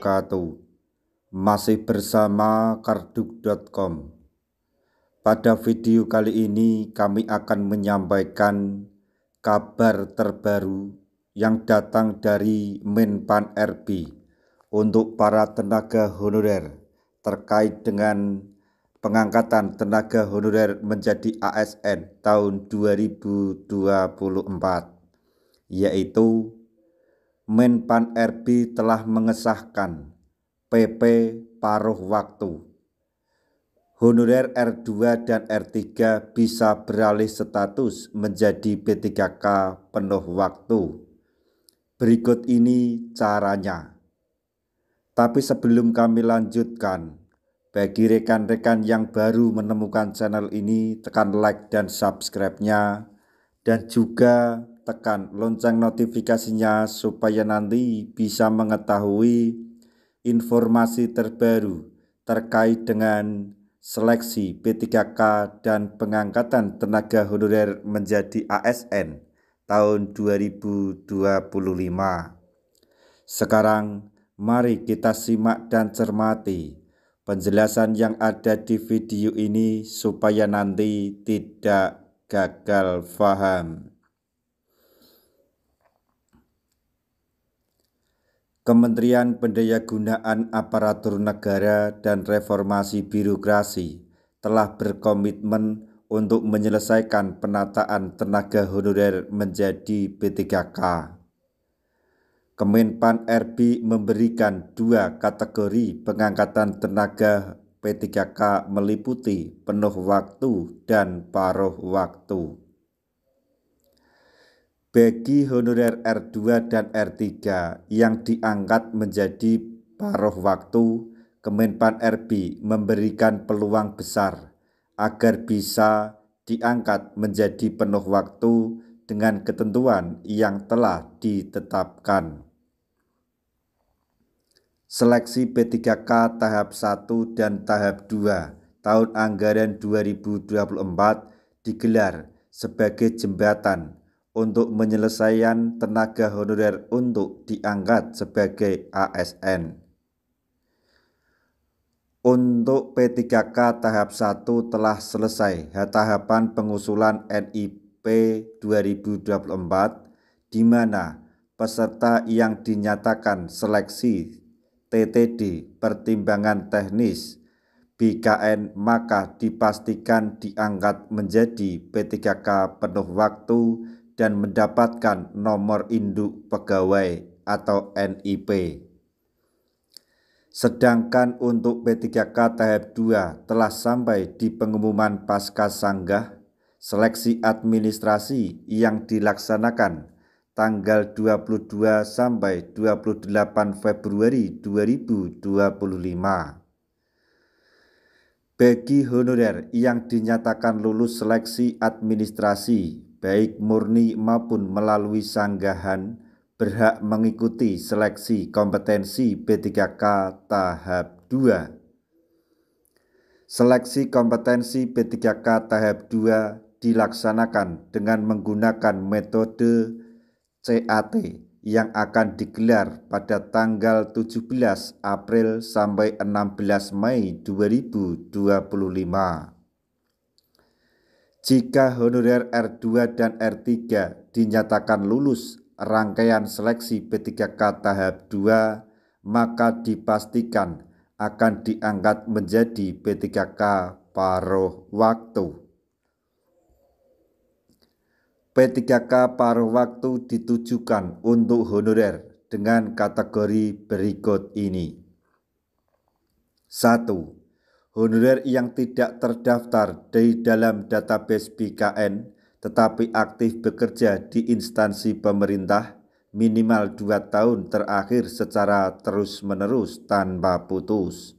wabarakatuh. Masih bersama karduk.com. Pada video kali ini kami akan menyampaikan kabar terbaru yang datang dari Menpan RB untuk para tenaga honorer terkait dengan pengangkatan tenaga honorer menjadi ASN tahun 2024, yaitu Menpan RB telah mengesahkan PP paruh waktu. Honorer R2 dan R3 bisa beralih status menjadi P3K penuh waktu. Berikut ini caranya. Tapi sebelum kami lanjutkan, bagi rekan-rekan yang baru menemukan channel ini, tekan like dan subscribe-nya, dan juga tekan lonceng notifikasinya supaya nanti bisa mengetahui informasi terbaru terkait dengan seleksi P3K dan pengangkatan tenaga honorer menjadi ASN tahun 2025. Sekarang mari kita simak dan cermati penjelasan yang ada di video ini supaya nanti tidak gagal paham. Kementerian Pendayagunaan Aparatur Negara dan Reformasi Birokrasi telah berkomitmen untuk menyelesaikan penataan tenaga honorer menjadi P3K. Kemenpan RB memberikan dua kategori pengangkatan tenaga P3K meliputi penuh waktu dan paruh waktu. Bagi honorer R2 dan R3 yang diangkat menjadi paruh waktu, Kemenpan RB memberikan peluang besar agar bisa diangkat menjadi penuh waktu dengan ketentuan yang telah ditetapkan. Seleksi P3K tahap 1 dan tahap 2 tahun anggaran 2024 digelar sebagai jembatan untuk penyelesaian tenaga honorer untuk diangkat sebagai ASN. Untuk P3K tahap 1 telah selesai tahapan pengusulan NIP 2024, di mana peserta yang dinyatakan seleksi TTD pertimbangan teknis BKN maka dipastikan diangkat menjadi P3K penuh waktu dan mendapatkan nomor induk pegawai atau NIP. Sedangkan untuk P3K tahap 2 telah sampai di pengumuman pasca sanggah seleksi administrasi yang dilaksanakan tanggal 22 sampai 28 Februari 2025. Bagi honorer yang dinyatakan lulus seleksi administrasi baik murni maupun melalui sanggahan berhak mengikuti seleksi kompetensi P3K tahap 2. Seleksi kompetensi P3K tahap 2 dilaksanakan dengan menggunakan metode CAT yang akan digelar pada tanggal 17 April sampai 16 Mei 2025. Jika honorer R2 dan R3 dinyatakan lulus rangkaian seleksi P3K tahap 2, maka dipastikan akan diangkat menjadi P3K paruh waktu. P3K paruh waktu ditujukan untuk honorer dengan kategori berikut ini. 1. Honorer yang tidak terdaftar di dalam database BKN tetapi aktif bekerja di instansi pemerintah minimal 2 tahun terakhir secara terus-menerus tanpa putus.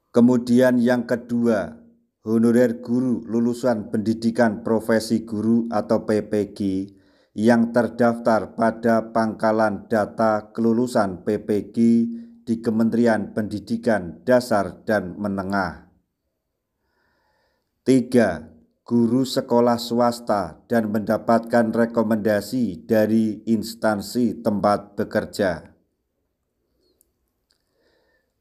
Kemudian yang kedua, honorer guru lulusan pendidikan profesi guru atau PPG yang terdaftar pada pangkalan data kelulusan PPG di Kementerian Pendidikan Dasar dan Menengah. 3. Guru sekolah swasta dan mendapatkan rekomendasi dari instansi tempat bekerja.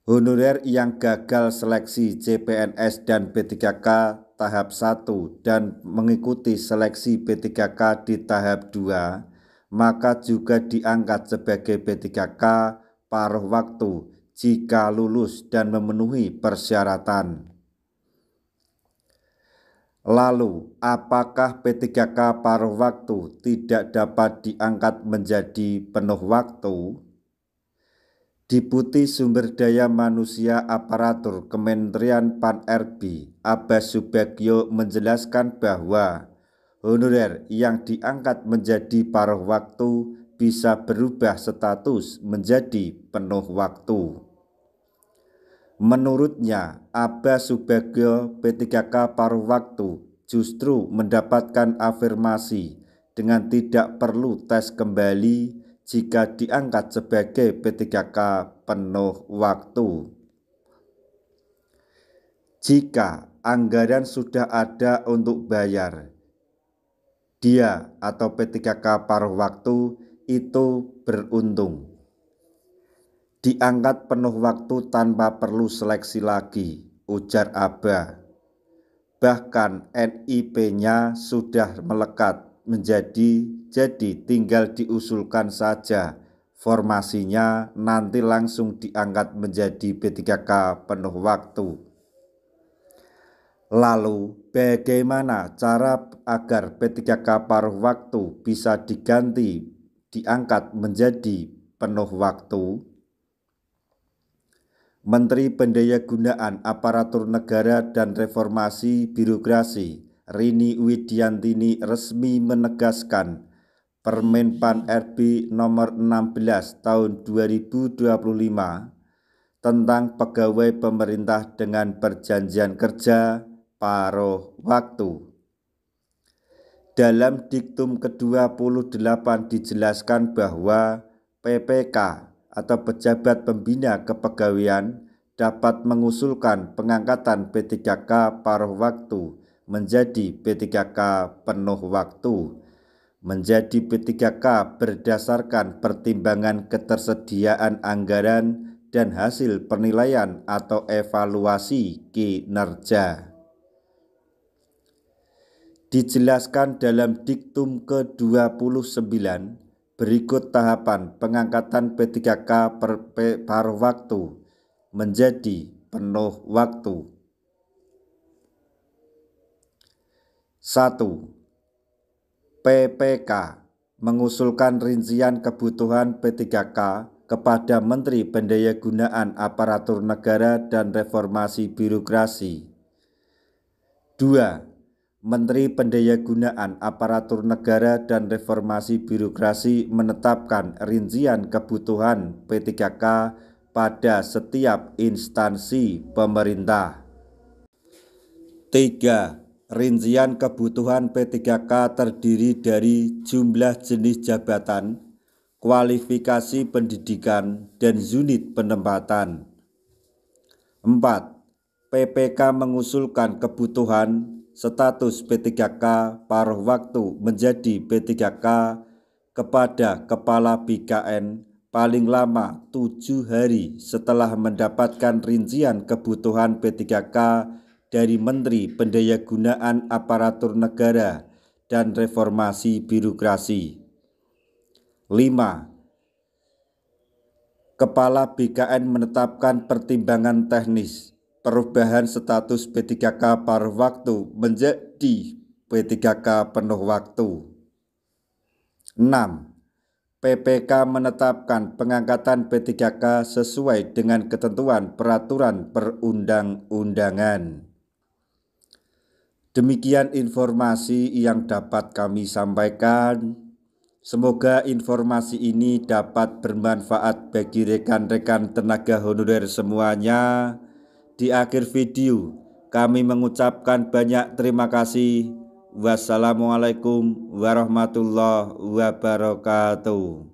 Honorer yang gagal seleksi CPNS dan P3K tahap 1 dan mengikuti seleksi P3K di tahap 2, maka juga diangkat sebagai P3K paruh waktu jika lulus dan memenuhi persyaratan. Lalu, apakah P3K paruh waktu tidak dapat diangkat menjadi penuh waktu? Deputi Sumber Daya Manusia Aparatur Kementerian Pan-RB Abbas Subagio menjelaskan bahwa honorer yang diangkat menjadi paruh waktu bisa berubah status menjadi penuh waktu. Menurutnya, Abbas Subagio P3K paruh waktu justru mendapatkan afirmasi dengan tidak perlu tes kembali jika diangkat sebagai P3K penuh waktu. Jika anggaran sudah ada untuk bayar, dia atau P3K paruh waktu itu beruntung. Diangkat penuh waktu tanpa perlu seleksi lagi, ujar Abah. Bahkan NIP-nya sudah melekat jadi tinggal diusulkan saja formasinya, nanti langsung diangkat menjadi P3K penuh waktu. Lalu bagaimana cara agar P3K paruh waktu bisa diangkat menjadi penuh waktu? Menteri Pendayagunaan Aparatur Negara dan Reformasi Birokrasi Rini Widiantini resmi menegaskan Permen Pan-RB nomor 16 tahun 2025 tentang pegawai pemerintah dengan perjanjian kerja paruh waktu. Dalam diktum ke-28 dijelaskan bahwa PPK atau pejabat pembina kepegawaian dapat mengusulkan pengangkatan P3K paruh waktu menjadi P3K penuh waktu. Menjadi P3K berdasarkan pertimbangan ketersediaan anggaran dan hasil penilaian atau evaluasi kinerja. Dijelaskan dalam diktum ke-29 berikut tahapan pengangkatan P3K paruh waktu menjadi penuh waktu. 1. PPK mengusulkan rincian kebutuhan P3K kepada Menteri Pendayagunaan Aparatur Negara dan Reformasi Birokrasi. 2. Menteri Pendayagunaan Aparatur Negara dan Reformasi Birokrasi menetapkan rincian kebutuhan P3K pada setiap instansi pemerintah. 3. Rincian kebutuhan P3K terdiri dari jumlah jenis jabatan, kualifikasi pendidikan, dan unit penempatan. 4. PPK mengusulkan kebutuhan status P3K paruh waktu menjadi P3K kepada Kepala BKN paling lama 7 hari setelah mendapatkan rincian kebutuhan P3K dari Menteri Pendayagunaan Aparatur Negara dan Reformasi Birokrasi. 5. Kepala BKN menetapkan pertimbangan teknis perubahan status P3K paruh waktu menjadi P3K penuh waktu. 6. PPK menetapkan pengangkatan P3K sesuai dengan ketentuan peraturan perundang-undangan. Demikian informasi yang dapat kami sampaikan. Semoga informasi ini dapat bermanfaat bagi rekan-rekan tenaga honorer semuanya. Di akhir video, kami mengucapkan banyak terima kasih. Wassalamualaikum warahmatullahi wabarakatuh.